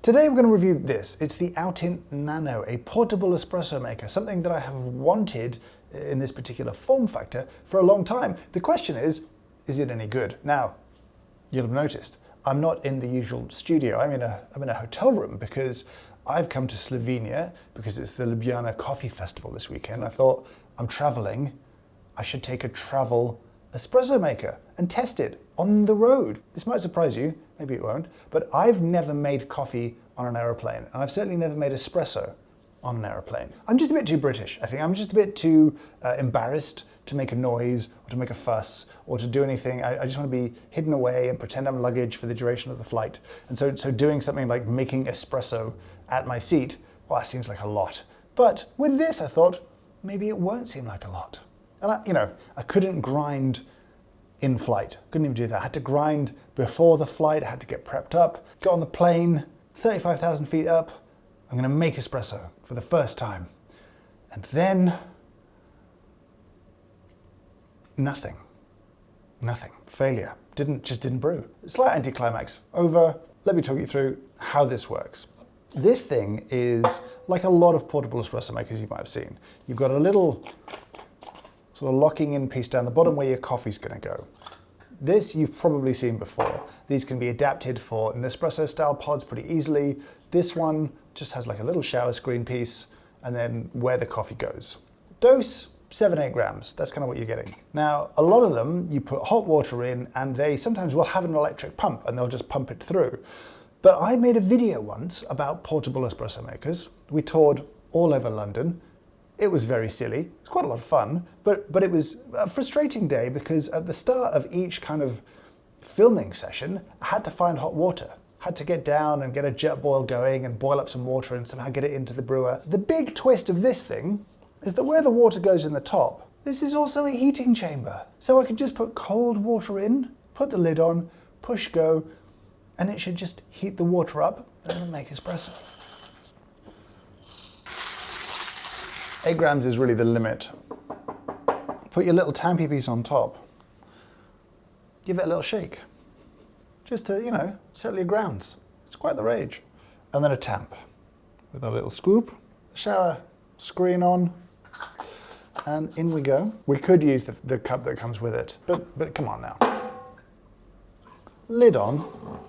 Today we're going to review this. It's the Outin Nano, a portable espresso maker, something that I have wanted in this particular form factor for a long time. The question is it any good? Now, you'll have noticed, I'm not in the usual studio. I'm in a hotel room because I've come to Slovenia because it's the Ljubljana Coffee Festival this weekend. I thought, I'm traveling, I should take a travel espresso maker and test it on the road. This might surprise you, maybe it won't, but I've never made coffee on an aeroplane, and I've certainly never made espresso on an aeroplane. I'm just a bit too British, I think. I'm just a bit too embarrassed to make a noise or to make a fuss or to do anything. I just want to be hidden away and pretend I'm luggage for the duration of the flight. And so doing something like making espresso at my seat, well, that seems like a lot. But with this, I thought, maybe it won't seem like a lot. And I couldn't grind in flight. Couldn't even do that. I had to grind before the flight. I had to get prepped up, got on the plane, 35,000 feet up. I'm going to make espresso for the first time. And then nothing. Failure. Just didn't brew. Slight anticlimax. Over. Let me talk you through how this works. This thing is like a lot of portable espresso makers you might have seen. You've got a little sort of locking in piece down the bottom where your coffee's going to go. This you've probably seen before. These can be adapted for Nespresso style pods pretty easily. This one just has like a little shower screen piece and then where the coffee goes. Dose, 7-8 grams. That's kind of what you're getting. Now, a lot of them, you put hot water in and they sometimes will have an electric pump and they'll just pump it through. But I made a video once about portable espresso makers. We toured all over London. It was very silly. It was quite a lot of fun, but it was a frustrating day because at the start of each kind of filming session, I had to find hot water. Had to get down and get a jet boil going and boil up some water and somehow get it into the brewer. The big twist of this thing is that where the water goes in the top, this is also a heating chamber. So I could just put cold water in, put the lid on, push go, and it should just heat the water up and it'll make espresso. 8 grams is really the limit. Put your little tampy piece on top. Give it a little shake. Just to, settle your grounds. It's quite the rage. And then a tamp with a little scoop, shower screen on, and in we go. We could use the cup that comes with it, but come on now. Lid on,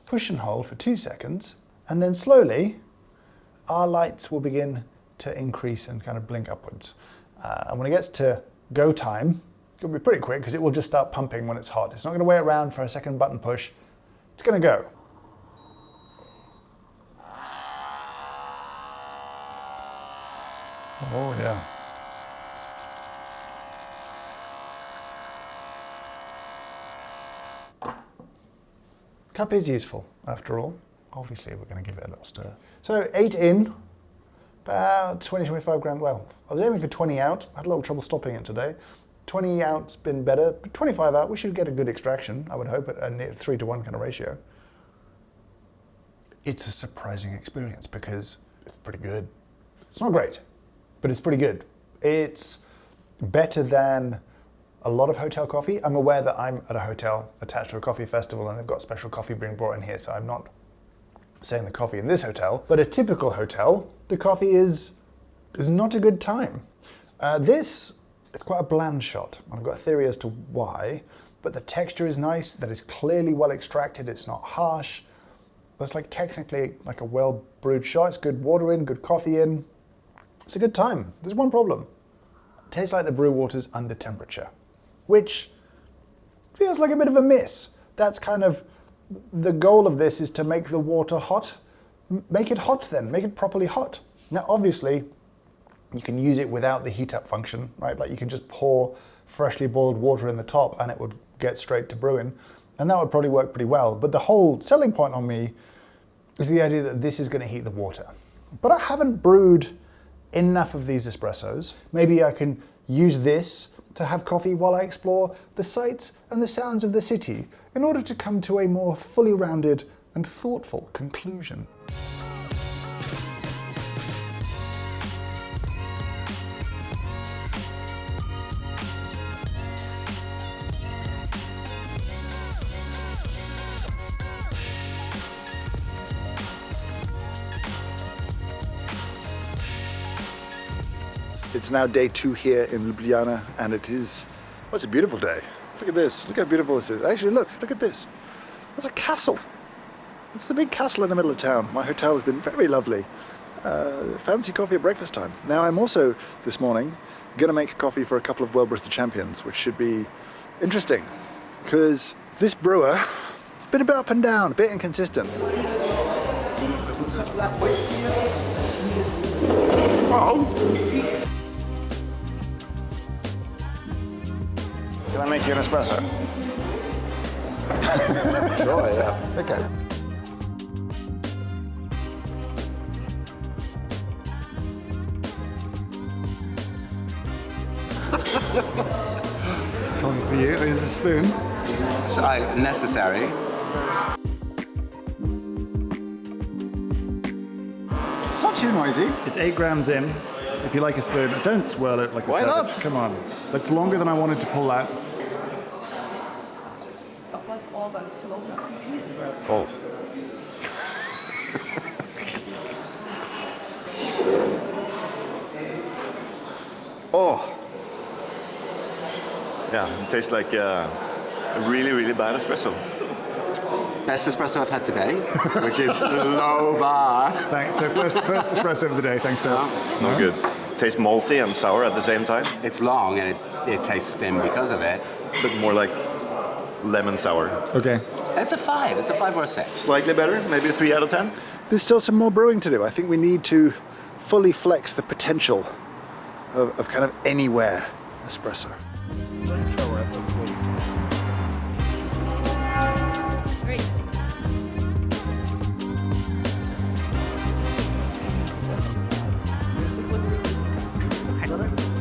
push and hold for 2 seconds, and then slowly our lights will begin to increase and kind of blink upwards. And when it gets to go time, it'll be pretty quick because it will just start pumping when it's hot. It's not going to wait around for a second button push. It's going to go. Oh yeah. Cup is useful after all. Obviously we're going to give it a little stir. So 8 in. About 20-25 grams. Well, I was aiming for 20 out. I had a little trouble stopping it today. 20 out's been better, but 25 out, we should get a good extraction, I would hope, at a near 3-to-1 kind of ratio. It's a surprising experience because it's pretty good. It's not great, but it's pretty good. It's better than a lot of hotel coffee. I'm aware that I'm at a hotel attached to a coffee festival and they've got special coffee being brought in here, so I'm not saying the coffee in this hotel, but a typical hotel, the coffee is not a good time. This is quite a bland shot. I've got a theory as to why, but the texture is nice, that is clearly well extracted, it's not harsh. That's like technically like a well brewed shot. It's good water in, good coffee in. It's a good time. There's one problem. It tastes like the brew water's under temperature, which feels like a bit of a miss. That's kind of the goal of this, is to make the water hot. Make it hot then, make it properly hot. Now obviously you can use it without the heat up function, right? Like you can just pour freshly boiled water in the top and it would get straight to brewing, and that would probably work pretty well. But the whole selling point on me is the idea that this is going to heat the water. But I haven't brewed enough of these espressos. Maybe I can use this to have coffee while I explore the sights and the sounds of the city in order to come to a more fully rounded and thoughtful conclusion. It's now day 2 here in Ljubljana, and it's a beautiful day. Look at this, look how beautiful this is. Actually, look at this. That's a castle. It's the big castle in the middle of town. My hotel has been very lovely. Fancy coffee at breakfast time. Now I'm also, this morning, gonna make coffee for a couple of World Barista champions, which should be interesting, because this brewer, it's been a bit up and down, a bit inconsistent. Can I make you an espresso? Sure, yeah. Okay. Coffee for you. Here's a spoon. So, necessary. It's not too noisy. It's 8 grams in. If you like a spoon, don't swirl it like a Why savage. not? Come on. That's longer than I wanted to pull out. Oh. Oh. Yeah, it tastes like a really, really bad espresso. Best espresso I've had today, which is low bar. Thanks. So first espresso of the day. Thanks, Dave. It's not good. Tastes malty and sour at the same time, It's long and it tastes thin because of it. but more like lemon sour. Okay. It's a 5. It's a 5 or a 6. Slightly better, maybe a 3 out of 10. There's still some more brewing to do. I think we need to fully flex the potential of kind of anywhere espresso. Great.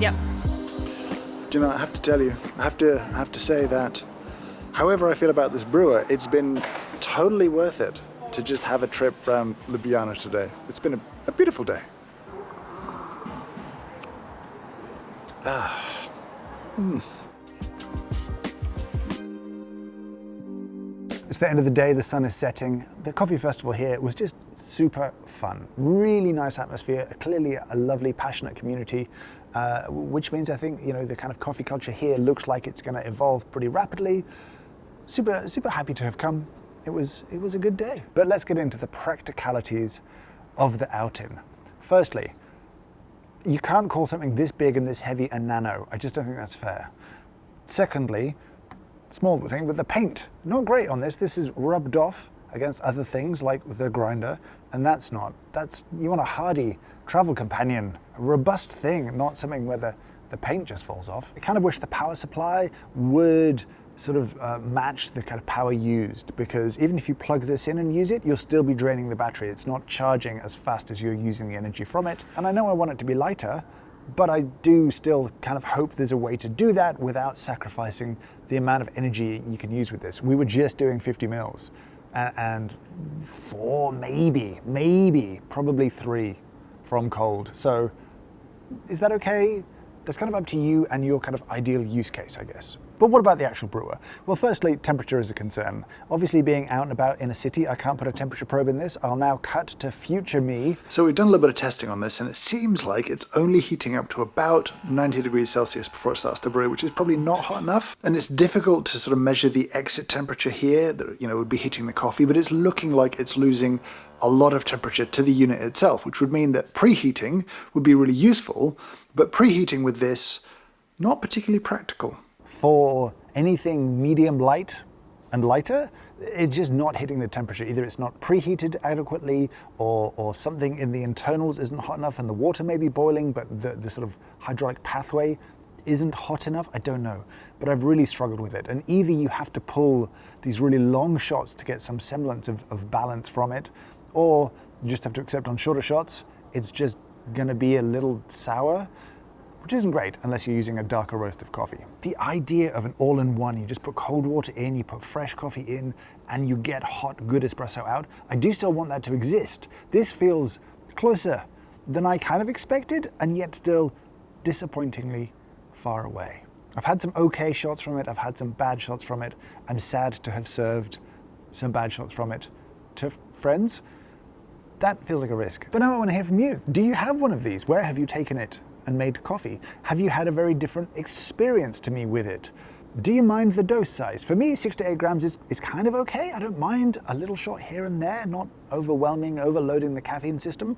Yep. Do you know, I have to tell you, I have to say that however I feel about this brewer, it's been totally worth it to just have a trip around Ljubljana today. It's been a beautiful day. It's the end of the day, the sun is setting. The coffee festival here was just super fun. Really nice atmosphere, clearly a lovely, passionate community, which means I think, you know, the kind of coffee culture here looks like it's gonna evolve pretty rapidly. Super happy to have come. It was a good day. But let's get into the practicalities of the Outin. Firstly, you can't call something this big and this heavy a nano. I just don't think that's fair. Secondly, small thing, but the paint, not great on this. This is rubbed off against other things like the grinder, and that's, you want a hardy travel companion, a robust thing, not something where the paint just falls off. I kind of wish the power supply would sort of match the kind of power used, because even if you plug this in and use it, you'll still be draining the battery. It's not charging as fast as you're using the energy from it. And I know I want it to be lighter, but I do still kind of hope there's a way to do that without sacrificing the amount of energy you can use with this. We were just doing 50 mils and 4, maybe, probably 3 from cold. So is that okay? That's kind of up to you and your kind of ideal use case, I guess. But what about the actual brewer? Well, firstly, temperature is a concern. Obviously, being out and about in a city, I can't put a temperature probe in this. I'll now cut to future me. So we've done a little bit of testing on this, and it seems like it's only heating up to about 90 degrees Celsius before it starts to brew, which is probably not hot enough. And it's difficult to sort of measure the exit temperature here that, you know, would be heating the coffee, but it's looking like it's losing a lot of temperature to the unit itself, which would mean that preheating would be really useful, but preheating with this, not particularly practical. For anything medium light and lighter, it's just not hitting the temperature. Either it's not preheated adequately, or something in the internals isn't hot enough and the water may be boiling, but the sort of hydraulic pathway isn't hot enough. I don't know, but I've really struggled with it. And either you have to pull these really long shots to get some semblance of balance from it, or you just have to accept on shorter shots, it's just gonna be a little sour, which isn't great unless you're using a darker roast of coffee. The idea of an all-in-one, you just put cold water in, you put fresh coffee in, and you get hot, good espresso out. I do still want that to exist. This feels closer than I kind of expected, and yet still disappointingly far away. I've had some okay shots from it, I've had some bad shots from it. I'm sad to have served some bad shots from it to friends. That feels like a risk. But now I want to hear from you. Do you have one of these? Where have you taken it? and made coffee? Have you had a very different experience to me with it? Do you mind the dose size? For me, 6 to 8 grams is kind of okay. I don't mind a little shot here and there, not overwhelming, overloading the caffeine system.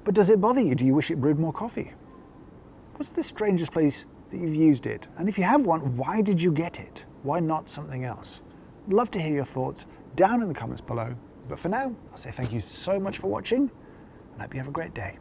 But does it bother you? Do you wish it brewed more coffee? What's the strangest place that you've used it? And if you have one, why did you get it? Why not something else? I'd love to hear your thoughts down in the comments below. But for now, I'll say thank you so much for watching, and I hope you have a great day.